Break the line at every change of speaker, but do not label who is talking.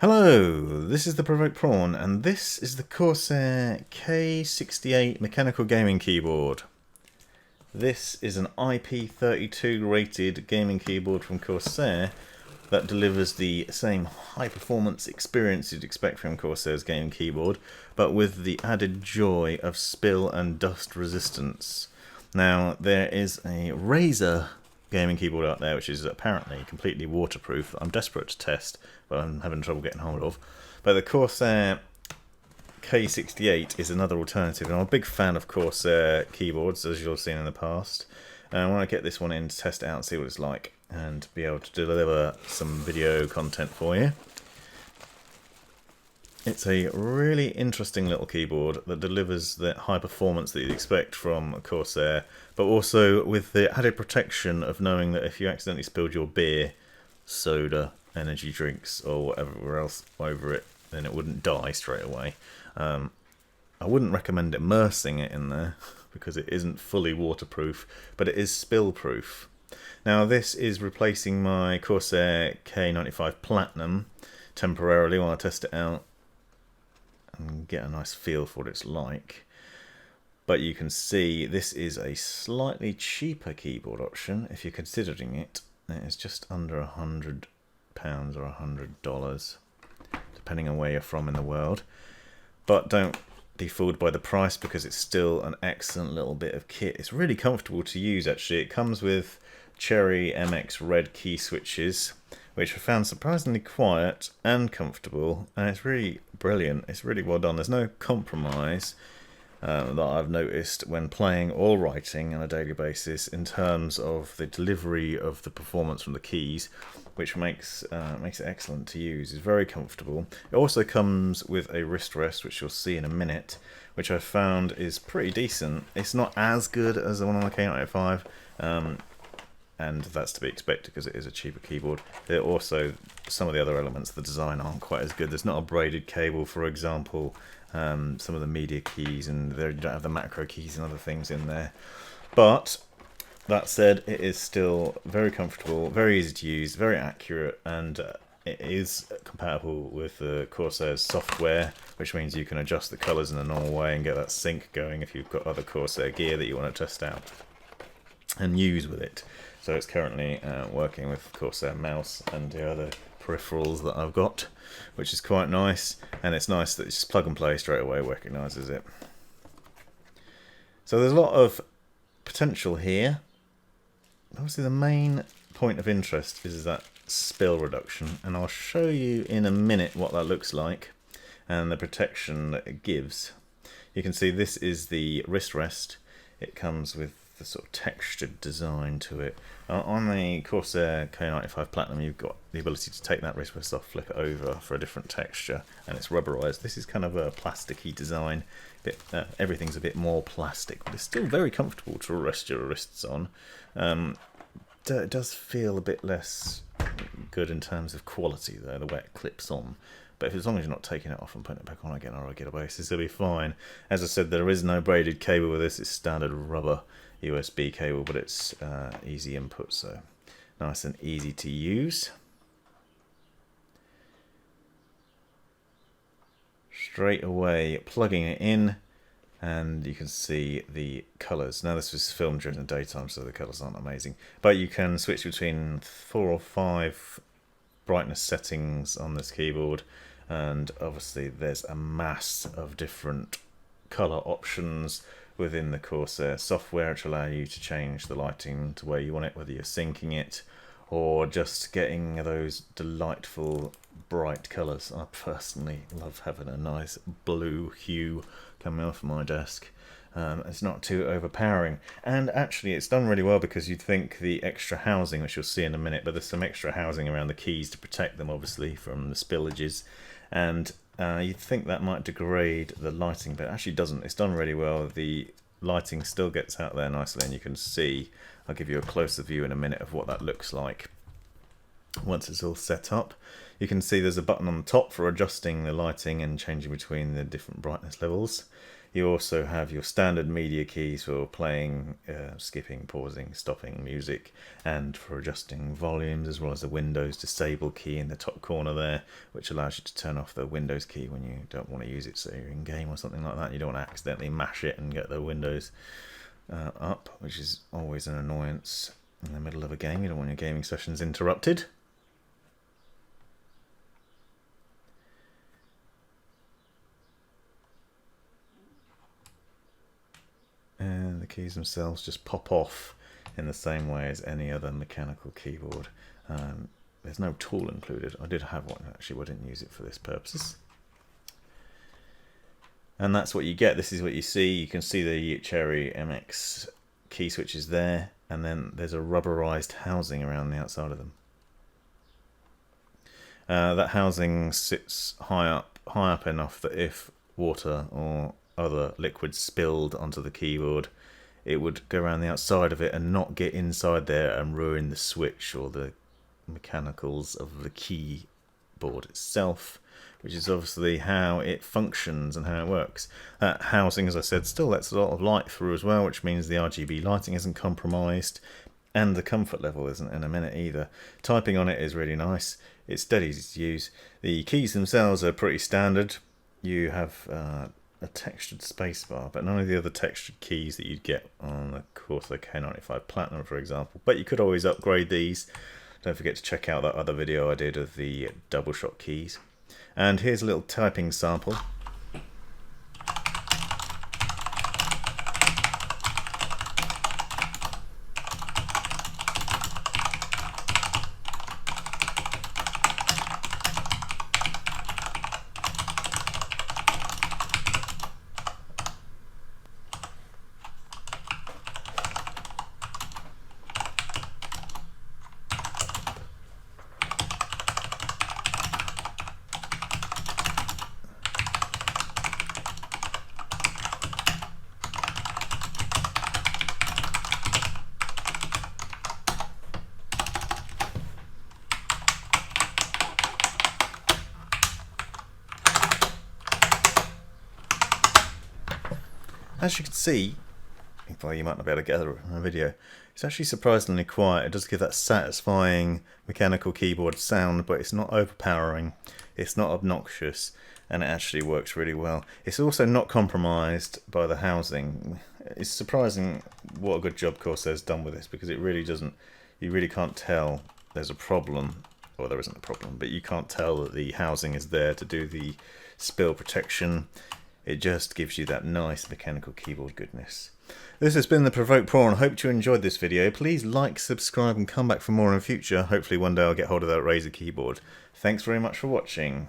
Hello, this is the Provoked Prawn, and this is the Corsair K68 mechanical gaming keyboard. This is an IP32 rated gaming keyboard from Corsair that delivers the same high performance experience you'd expect from Corsair's gaming keyboard, but with the added joy of spill and dust resistance. Now, there is a Razer gaming keyboard out there which is apparently completely waterproof that I'm desperate to test, but I'm having trouble getting hold of. But the Corsair K68 is another alternative, and I'm a big fan of Corsair keyboards, as you've seen in the past. And I want to get this one in to test it out and see what it's like, and be able to deliver some video content for you. It's a really interesting little keyboard that delivers the high performance that you'd expect from Corsair, but also with the added protection of knowing that if you accidentally spilled your beer, soda, energy drinks, or whatever else over it, then it wouldn't die straight away. I wouldn't recommend immersing it in there because it isn't fully waterproof, but it is spill proof. Now, this is replacing my Corsair K95 Platinum temporarily while I test it out and get a nice feel for what it's like. But you can see this is a slightly cheaper keyboard option if you're considering it. It is just under £100 or $100, depending on where you're from in the world. But don't be fooled by the price, because it's still an excellent little bit of kit. It's really comfortable to use, actually. It comes with Cherry MX Red key switches, which I found surprisingly quiet and comfortable, and it's really brilliant. It's really well done. There's no compromise that I've noticed when playing or writing on a daily basis in terms of the delivery of the performance from the keys, which makes it excellent to use. It's very comfortable. It also comes with a wrist rest, which you'll see in a minute, which I found is pretty decent. It's not as good as the one on the K95, and that's to be expected because it is a cheaper keyboard. There are also some of the other elements of the design aren't quite as good. There's not a braided cable, for example. Some of the media keys, and they don't have the macro keys and other things in there. But that said, it is still very comfortable, very easy to use, very accurate, and it is compatible with the Corsair's software, which means you can adjust the colours in a normal way and get that sync going if you've got other Corsair gear that you want to test out and use with it. So it's currently working with Corsair mouse and the other peripherals that I've got, which is quite nice, and it's nice that it's just plug and play straight away, recognises it. So there's a lot of potential here. Obviously the main point of interest is that spill reduction, and I'll show you in a minute what that looks like and the protection that it gives. You can see this is the wrist rest. It comes with the sort of textured design to it. On the Corsair K95 Platinum, you've got the ability to take that wrist rest off, flip it over for a different texture, and it's rubberized. This is kind of a plasticky design. Everything's a bit more plastic, but it's still very comfortable to rest your wrists on. It does feel a bit less good in terms of quality, though, the way it clips on. But as long as you're not taking it off and putting it back on again on a regular basis, it'll be fine. As I said, there is no braided cable with this. It's standard rubber USB cable, but it's easy input, so nice and easy to use. Straight away, plugging it in, and you can see the colours. Now, this was filmed during the daytime, so the colours aren't amazing, but you can switch between 4 or 5 brightness settings on this keyboard, and obviously there's a mass of different colour options within the Corsair software, which allow you to change the lighting to where you want it, whether you're syncing it or just getting those delightful bright colours. I personally love having a nice blue hue coming off my desk. It's not too overpowering, and actually it's done really well, because you'd think the extra housing, which you'll see in a minute, but there's some extra housing around the keys to protect them obviously from the spillages, and you'd think that might degrade the lighting, but it actually doesn't. It's done really well. The lighting still gets out there nicely, and you can see, I'll give you a closer view in a minute of what that looks like. Once it's all set up, you can see there's a button on the top for adjusting the lighting and changing between the different brightness levels. You also have your standard media keys for playing, skipping, pausing, stopping music, and for adjusting volumes, as well as the Windows disable key in the top corner there, which allows you to turn off the Windows key when you don't want to use it, so you're in game or something like that. You don't want to accidentally mash it and get the Windows up, which is always an annoyance in the middle of a game. You don't want your gaming sessions interrupted. And the keys themselves just pop off in the same way as any other mechanical keyboard. There's no tool included. I did have one actually, but I didn't use it for this purposes. And that's what you get. This is what you see. You can see the Cherry MX key switches there, and then there's a rubberized housing around the outside of them. That housing sits high up enough that if water or other liquid spilled onto the keyboard, it would go around the outside of it and not get inside there and ruin the switch or the mechanicals of the keyboard itself, which is obviously how it functions and how it works. That housing, as I said, still lets a lot of light through as well, which means the RGB lighting isn't compromised, and the comfort level isn't in a minute either. Typing on it is really nice. It's steady to use. The keys themselves are pretty standard. You have a textured spacebar, but none of the other textured keys that you'd get on the Corsair K95 Platinum, for example. But you could always upgrade these. Don't forget to check out that other video I did of the double shot keys. And here's a little typing sample. As you can see, well, you might not be able to get it in a video, it's actually surprisingly quiet. It does give that satisfying mechanical keyboard sound, but it's not overpowering, it's not obnoxious, and it actually works really well. It's also not compromised by the housing. It's surprising what a good job Corsair's done with this, because it really doesn't, you really can't tell there's a problem, or there isn't a problem, but you can't tell that the housing is there to do the spill protection. It just gives you that nice mechanical keyboard goodness. This has been the Provoked Prawn. I hope you enjoyed this video. Please like, subscribe and come back for more in the future. Hopefully one day I'll get hold of that Razer keyboard. Thanks very much for watching.